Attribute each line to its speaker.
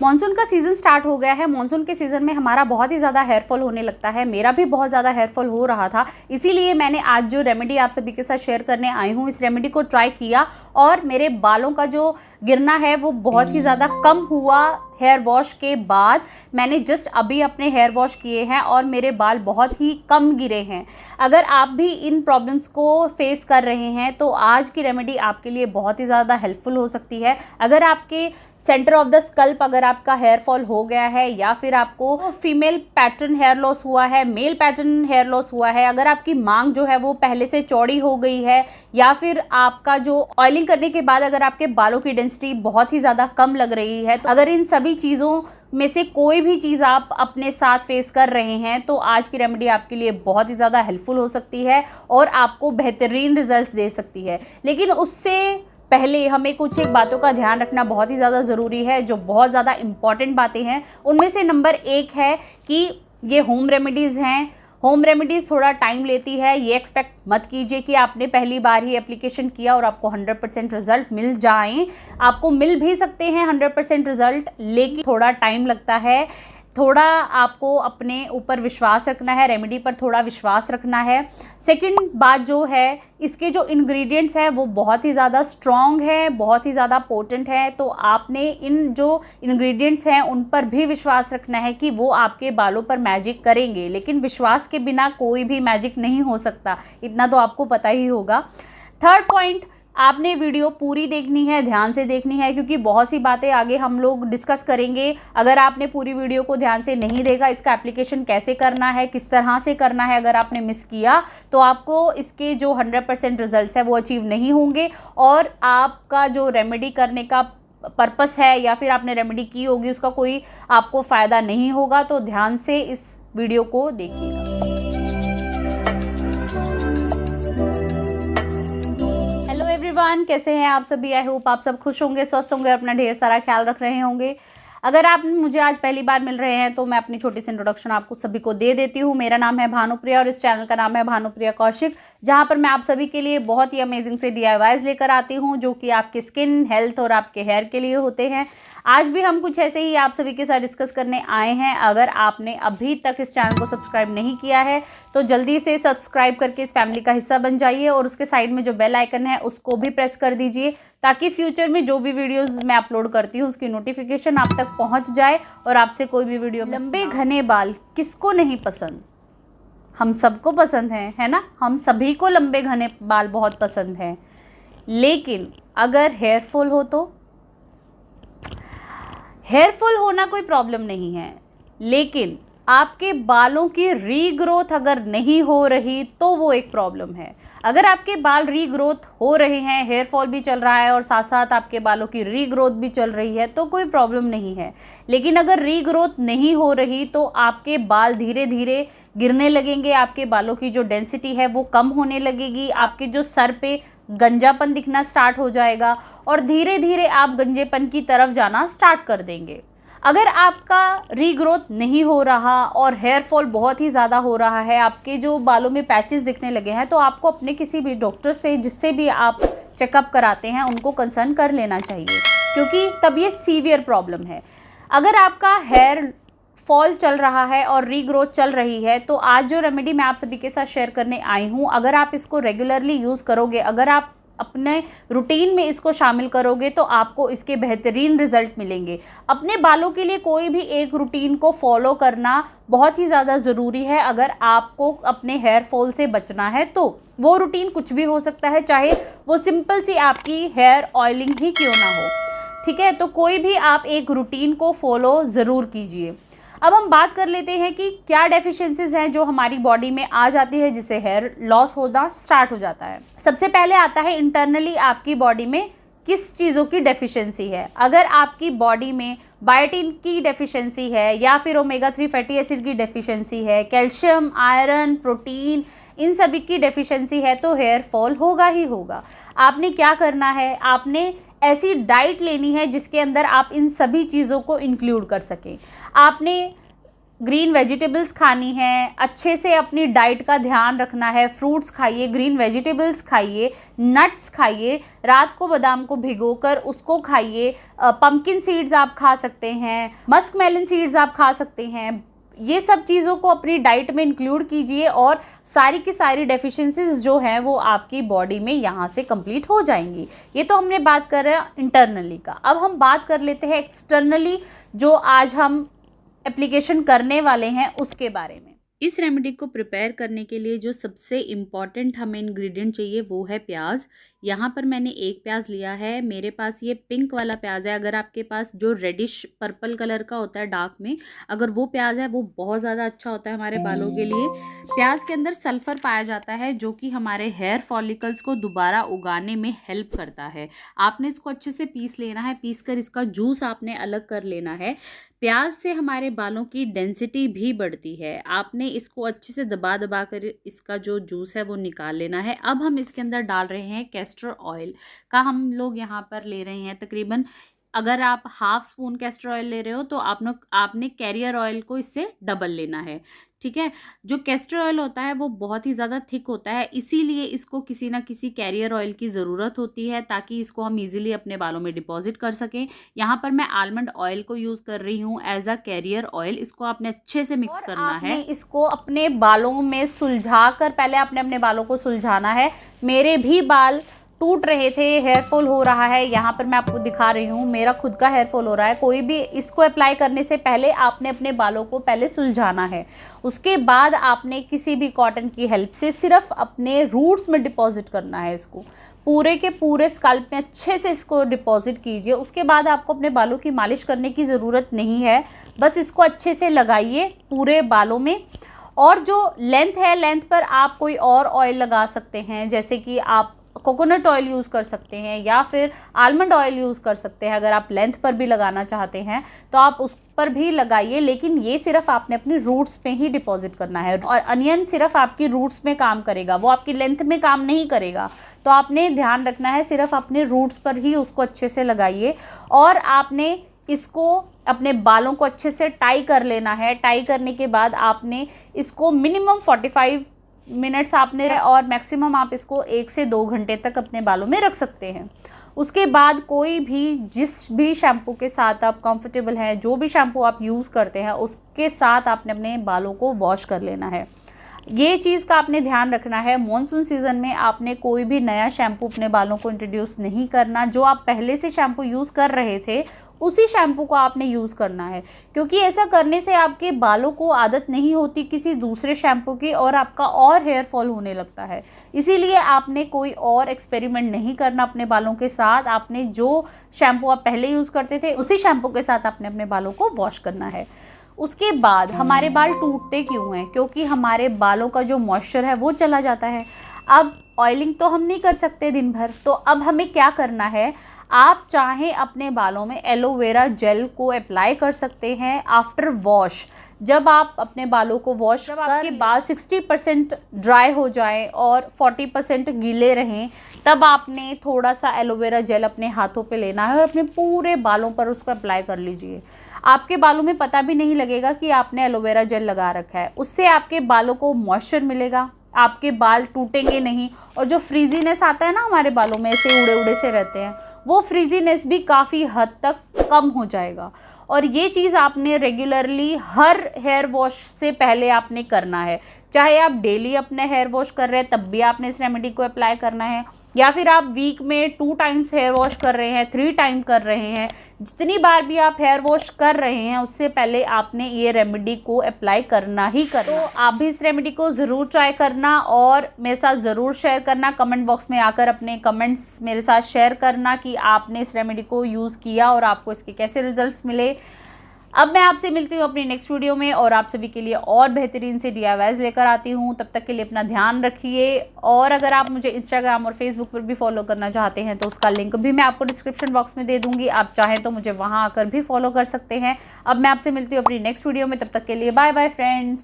Speaker 1: Monsoon का season start हो गया है। मॉनसून के सीज़न में हमारा बहुत ही ज़्यादा हेयर फॉल होने लगता है। मेरा भी बहुत ज़्यादा हेयर फॉल हो रहा था, इसीलिए मैंने आज जो रेमेडी आप सभी के साथ शेयर करने आई हूँ, इस रेमेडी को ट्राई किया और मेरे बालों का जो गिरना है वो बहुत ही ज़्यादा कम हुआ। हेयर वॉश के बाद मैंने जस्ट अभी अपने हेयर वॉश किए हैं और मेरे बाल बहुत ही कम गिरे हैं। अगर आप भी इन प्रॉब्लम्स को फेस कर रहे हैं तो आज की रेमेडी आपके लिए बहुत ही ज़्यादा हेल्पफुल हो सकती है। अगर आपके सेंटर ऑफ द स्कल्प अगर आपका हेयर फॉल हो गया है, या फिर आपको फीमेल पैटर्न हेयर लॉस हुआ है, मेल पैटर्न हेयर लॉस हुआ है, अगर आपकी मांग जो है वो पहले से चौड़ी हो गई है, या फिर आपका जो ऑयलिंग करने के बाद अगर आपके बालों की डेंसिटी बहुत ही ज़्यादा कम लग रही है, तो अगर इन सभी चीज़ों में से कोई भी चीज़ आप अपने साथ फेस कर रहे हैं तो आज की रेमेडी आपके लिए बहुत ही ज़्यादा हेल्पफुल हो सकती है और आपको बेहतरीन रिजल्ट्स दे सकती है। लेकिन उससे पहले हमें कुछ एक बातों का ध्यान रखना बहुत ही ज़्यादा ज़रूरी है, जो बहुत ज़्यादा इम्पॉर्टेंट बातें हैं। उनमें से नंबर 1 है कि ये होम रेमेडीज़ हैं। होम रेमेडीज़ थोड़ा टाइम लेती है। ये एक्सपेक्ट मत कीजिए कि आपने पहली बार ही एप्लीकेशन किया और आपको 100% रिजल्ट मिल जाएं। आपको मिल भी सकते हैं 100% रिजल्ट, लेकिन थोड़ा टाइम लगता है। थोड़ा आपको अपने ऊपर विश्वास रखना है, रेमेडी पर थोड़ा विश्वास रखना है। सेकंड बात जो है, इसके जो इंग्रेडिएंट्स हैं वो बहुत ही ज़्यादा स्ट्रॉन्ग है, बहुत ही ज़्यादा पोटेंट है। तो आपने इन जो इंग्रेडिएंट्स हैं उन पर भी विश्वास रखना है कि वो आपके बालों पर मैजिक करेंगे। लेकिन विश्वास के बिना कोई भी मैजिक नहीं हो सकता, इतना तो आपको पता ही होगा। थर्ड पॉइंट, आपने वीडियो पूरी देखनी है, ध्यान से देखनी है, क्योंकि बहुत सी बातें आगे हम लोग डिस्कस करेंगे। अगर आपने पूरी वीडियो को ध्यान से नहीं देखा, इसका एप्लीकेशन कैसे करना है, किस तरह से करना है, अगर आपने मिस किया तो आपको इसके जो 100% रिजल्ट्स है वो अचीव नहीं होंगे और आपका जो रेमेडी करने का पर्पस है या फिर आपने रेमेडी की होगी उसका कोई आपको फ़ायदा नहीं होगा। तो ध्यान से इस वीडियो को देखिएगा। एवरीवन, कैसे हैं आप सभी? आई होप आप सब खुश होंगे, स्वस्थ होंगे, अपना ढेर सारा ख्याल रख रहे होंगे। अगर आप मुझे आज पहली बार मिल रहे हैं तो मैं अपनी छोटी सी इंट्रोडक्शन आपको सभी को दे देती हूँ। मेरा नाम है भानुप्रिया और इस चैनल का नाम है भानुप्रिया कौशिक, जहाँ पर मैं आप सभी के लिए बहुत ही अमेजिंग से DIYs लेकर आती हूँ जो कि आपके स्किन, हेल्थ और आपके हेयर के लिए होते हैं। आज भी हम कुछ ऐसे ही आप सभी के साथ डिस्कस करने आए हैं। अगर आपने अभी तक इस चैनल को सब्सक्राइब नहीं किया है तो जल्दी से सब्सक्राइब करके इस फैमिली का हिस्सा बन जाइए और उसके साइड में जो बेल आइकन है उसको भी प्रेस कर दीजिए, ताकि फ्यूचर में जो भी वीडियोस मैं अपलोड करती हूँ उसकी नोटिफिकेशन आप तक पहुँच जाए और आपसे कोई भी वीडियो। लंबे घने बाल किसको नहीं पसंद? हम सबको पसंद है ना? हम सभी को लंबे घने बाल बहुत पसंद हैं। लेकिन अगर हेयर फॉल हो तो? हेयर फॉल होना कोई प्रॉब्लम नहीं है, लेकिन आपके बालों की रीग्रोथ अगर नहीं हो रही तो वो एक प्रॉब्लम है। अगर आपके बाल रीग्रोथ हो रहे हैं, हेयर फॉल भी चल रहा है और साथ साथ आपके बालों की रीग्रोथ भी चल रही है तो कोई प्रॉब्लम नहीं है। लेकिन अगर रीग्रोथ नहीं हो रही तो आपके बाल धीरे धीरे गिरने लगेंगे, आपके बालों की जो डेंसिटी है वो कम होने लगेगी, आपके जो सर पे गंजापन दिखना स्टार्ट हो जाएगा और धीरे धीरे आप गंजेपन की तरफ जाना स्टार्ट कर देंगे। अगर आपका रीग्रोथ नहीं हो रहा और हेयर फॉल बहुत ही ज़्यादा हो रहा है, आपके जो बालों में पैचेस दिखने लगे हैं, तो आपको अपने किसी भी डॉक्टर से, जिससे भी आप चेकअप कराते हैं, उनको कंसर्न कर लेना चाहिए, क्योंकि तब ये सीवियर प्रॉब्लम है। अगर आपका हेयर फॉल चल रहा है और रीग्रोथ चल रही है तो आज जो रेमेडी मैं आप सभी के साथ शेयर करने आई हूँ, अगर आप इसको रेगुलरली यूज़ करोगे, अगर आप अपने रूटीन में इसको शामिल करोगे तो आपको इसके बेहतरीन रिजल्ट मिलेंगे। अपने बालों के लिए कोई भी एक रूटीन को फॉलो करना बहुत ही ज़्यादा ज़रूरी है। अगर आपको अपने हेयर फॉल से बचना है तो वो रूटीन कुछ भी हो सकता है, चाहे वो सिंपल सी आपकी हेयर ऑयलिंग ही क्यों ना हो, ठीक है? तो कोई भी आप एक रूटीन को फॉलो ज़रूर कीजिए। अब हम बात कर लेते हैं कि क्या डेफिशिएंसीज हैं जो हमारी बॉडी में आ जाती है जिससे हेयर लॉस होना स्टार्ट हो जाता है। सबसे पहले आता है इंटरनली आपकी बॉडी में किस चीज़ों की डेफिशिएंसी है। अगर आपकी बॉडी में बायोटिन की डेफिशिएंसी है या फिर ओमेगा 3 फैटी एसिड की डेफिशिएंसी है, कैल्शियम, आयरन, प्रोटीन, इन सभी की डेफिशिएंसी है तो हेयर फॉल होगा ही होगा। आपने क्या करना है, आपने ऐसी डाइट लेनी है जिसके अंदर आप इन सभी चीज़ों को इंक्लूड कर सकें। आपने ग्रीन वेजिटेबल्स खानी है, अच्छे से अपनी डाइट का ध्यान रखना है, फ्रूट्स खाइए, ग्रीन वेजिटेबल्स खाइए, नट्स खाइए, रात को बादाम को भिगोकर उसको खाइए, पम्पकिन सीड्स आप खा सकते हैं, मस्क मेलन सीड्स आप खा सकते हैं। ये सब चीज़ों को अपनी डाइट में इंक्लूड कीजिए और सारी की सारी डेफिशिएंसीज जो हैं वो आपकी बॉडी में यहाँ से कंप्लीट हो जाएंगी। ये तो हमने बात कर रहे हैं इंटरनली का। अब हम बात कर लेते हैं एक्सटर्नली, जो आज हम एप्लीकेशन करने वाले हैं उसके बारे में। इस रेमेडी को प्रिपेयर करने के लिए जो सबसे इम्पॉर्टेंट हमें इंग्रेडिएंट चाहिए वो है प्याज। यहाँ पर मैंने एक प्याज लिया है, मेरे पास ये पिंक वाला प्याज है। अगर आपके पास जो रेडिश पर्पल कलर का होता है डार्क में, अगर वो प्याज है वो बहुत ज़्यादा अच्छा होता है हमारे बालों के लिए। प्याज के अंदर सल्फ़र पाया जाता है जो कि हमारे हेयर फॉलिकल्स को दोबारा उगाने में हेल्प करता है। आपने इसको अच्छे से पीस लेना है, पीस कर इसका जूस आपने अलग कर लेना है। प्याज से हमारे बालों की डेंसिटी भी बढ़ती है। आपने इसको अच्छे से दबा दबा कर इसका जो जूस है वो निकाल लेना है। अब हम इसके अंदर डाल रहे हैं कैस्टर ऑयल का, हम लोग यहाँ पर ले रहे हैं तकरीबन, अगर आप हाफ स्पून कैस्टर ऑयल ले रहे हो तो आपने कैरियर ऑयल को इससे डबल लेना है, ठीक है। जो कैस्टर ऑयल होता है वो बहुत ही ज़्यादा थिक होता है, इसीलिए इसको किसी ना किसी कैरियर ऑयल की ज़रूरत होती है ताकि इसको हम इजीली अपने बालों में डिपॉजिट कर सकें। यहाँ पर मैं आलमंड ऑयल को यूज़ कर रही हूँ एज अ कैरियर ऑयल। इसको आपने अच्छे से मिक्स करना है। इसको अपने बालों में सुलझा कर, पहले आपने अपने बालों को सुलझाना है। मेरे भी बाल टूट रहे थे, हेयर फॉल हो रहा है, यहाँ पर मैं आपको दिखा रही हूँ मेरा खुद का हेयर फॉल हो रहा है। कोई भी इसको अप्लाई करने से पहले आपने अपने बालों को पहले सुलझाना है, उसके बाद आपने किसी भी कॉटन की हेल्प से सिर्फ अपने रूट्स में डिपॉजिट करना है। इसको पूरे के पूरे स्कल्प में अच्छे से इसको डिपॉजिट कीजिए। उसके बाद आपको अपने बालों की मालिश करने की ज़रूरत नहीं है, बस इसको अच्छे से लगाइए पूरे बालों में। और जो लेंथ है, लेंथ पर आप कोई और ऑयल लगा सकते हैं, जैसे कि आप कोकोनट ऑयल यूज़ कर सकते हैं या फिर आलमंड ऑयल यूज़ कर सकते हैं। अगर आप लेंथ पर भी लगाना चाहते हैं तो आप उस पर भी लगाइए, लेकिन ये सिर्फ आपने अपनी रूट्स पे ही डिपॉजिट करना है। और अनियन सिर्फ आपकी रूट्स में काम करेगा, वो आपकी लेंथ में काम नहीं करेगा। तो आपने ध्यान रखना है, सिर्फ अपने रूट्स पर ही उसको अच्छे से लगाइए। और आपने इसको अपने बालों को अच्छे से टाई कर लेना है। टाई करने के बाद आपने इसको मिनिमम 45 मिनट्स आपने, और मैक्सिमम आप इसको 1 से 2 घंटे तक अपने बालों में रख सकते हैं। उसके बाद कोई भी, जिस भी शैम्पू के साथ आप कंफर्टेबल हैं, जो भी शैम्पू आप यूज़ करते हैं उसके साथ आपने अपने बालों को वॉश कर लेना है। ये चीज़ का आपने ध्यान रखना है। मॉनसून सीज़न में आपने कोई भी नया शैम्पू अपने बालों को इंट्रोड्यूस नहीं करना। जो आप पहले से शैम्पू यूज़ कर रहे थे उसी शैम्पू को आपने यूज़ करना है, क्योंकि ऐसा करने से आपके बालों को आदत नहीं होती किसी दूसरे शैम्पू की और आपका और हेयर फॉल होने लगता है। इसीलिए आपने कोई और एक्सपेरिमेंट नहीं करना अपने बालों के साथ। आपने जो शैम्पू आप पहले यूज़ करते थे उसी शैम्पू के साथ आपने अपने बालों को वॉश करना है। उसके बाद हमारे बाल टूटते क्यों हैं? क्योंकि हमारे बालों का जो मॉइस्चर है वो चला जाता है। अब ऑयलिंग तो हम नहीं कर सकते दिन भर, तो अब हमें क्या करना है, आप चाहें अपने बालों में एलोवेरा जेल को अप्लाई कर सकते हैं आफ्टर वॉश। जब आप अपने बालों को वॉश कर, आपके बाल 60% ड्राई हो जाए और 40% गीले रहें, तब आपने थोड़ा सा एलोवेरा जेल अपने हाथों पे लेना है और अपने पूरे बालों पर उसको अप्लाई कर लीजिए। आपके बालों में पता भी नहीं लगेगा कि आपने एलोवेरा जेल लगा रखा है। उससे आपके बालों को मॉइस्चर मिलेगा, आपके बाल टूटेंगे नहीं, और जो फ्रीजीनेस आता है ना हमारे बालों में, ऐसे उड़े उड़े से रहते हैं, वो फ्रीजीनेस भी काफ़ी हद तक कम हो जाएगा। और ये चीज़ आपने रेगुलरली हर हेयर वॉश से पहले आपने करना है। चाहे आप डेली अपने हेयर वॉश कर रहे हैं तब भी आपने इस रेमेडी को अप्लाई करना है, या फिर आप वीक में 2 टाइम्स हेयर वॉश कर रहे हैं, 3 टाइम कर रहे हैं, जितनी बार भी आप हेयर वॉश कर रहे हैं उससे पहले आपने ये रेमेडी को अप्लाई करना ही करना। तो आप भी इस रेमेडी को ज़रूर ट्राई करना और मेरे साथ ज़रूर शेयर करना। कमेंट बॉक्स में आकर अपने कमेंट्स मेरे साथ शेयर करना कि आपने इस रेमेडी को यूज़ किया और आपको इसके कैसे रिजल्ट्स मिले। अब मैं आपसे मिलती हूँ अपनी नेक्स्ट वीडियो में और आप सभी के लिए और बेहतरीन से DIYs लेकर आती हूँ। तब तक के लिए अपना ध्यान रखिए। और अगर आप मुझे इंस्टाग्राम और फेसबुक पर भी फॉलो करना चाहते हैं तो उसका लिंक भी मैं आपको डिस्क्रिप्शन बॉक्स में दे दूँगी। आप चाहें तो मुझे वहाँ आकर भी फॉलो कर सकते हैं। अब मैं आपसे मिलती हूँ अपनी नेक्स्ट वीडियो में, तब तक के लिए बाय बाय फ्रेंड्स।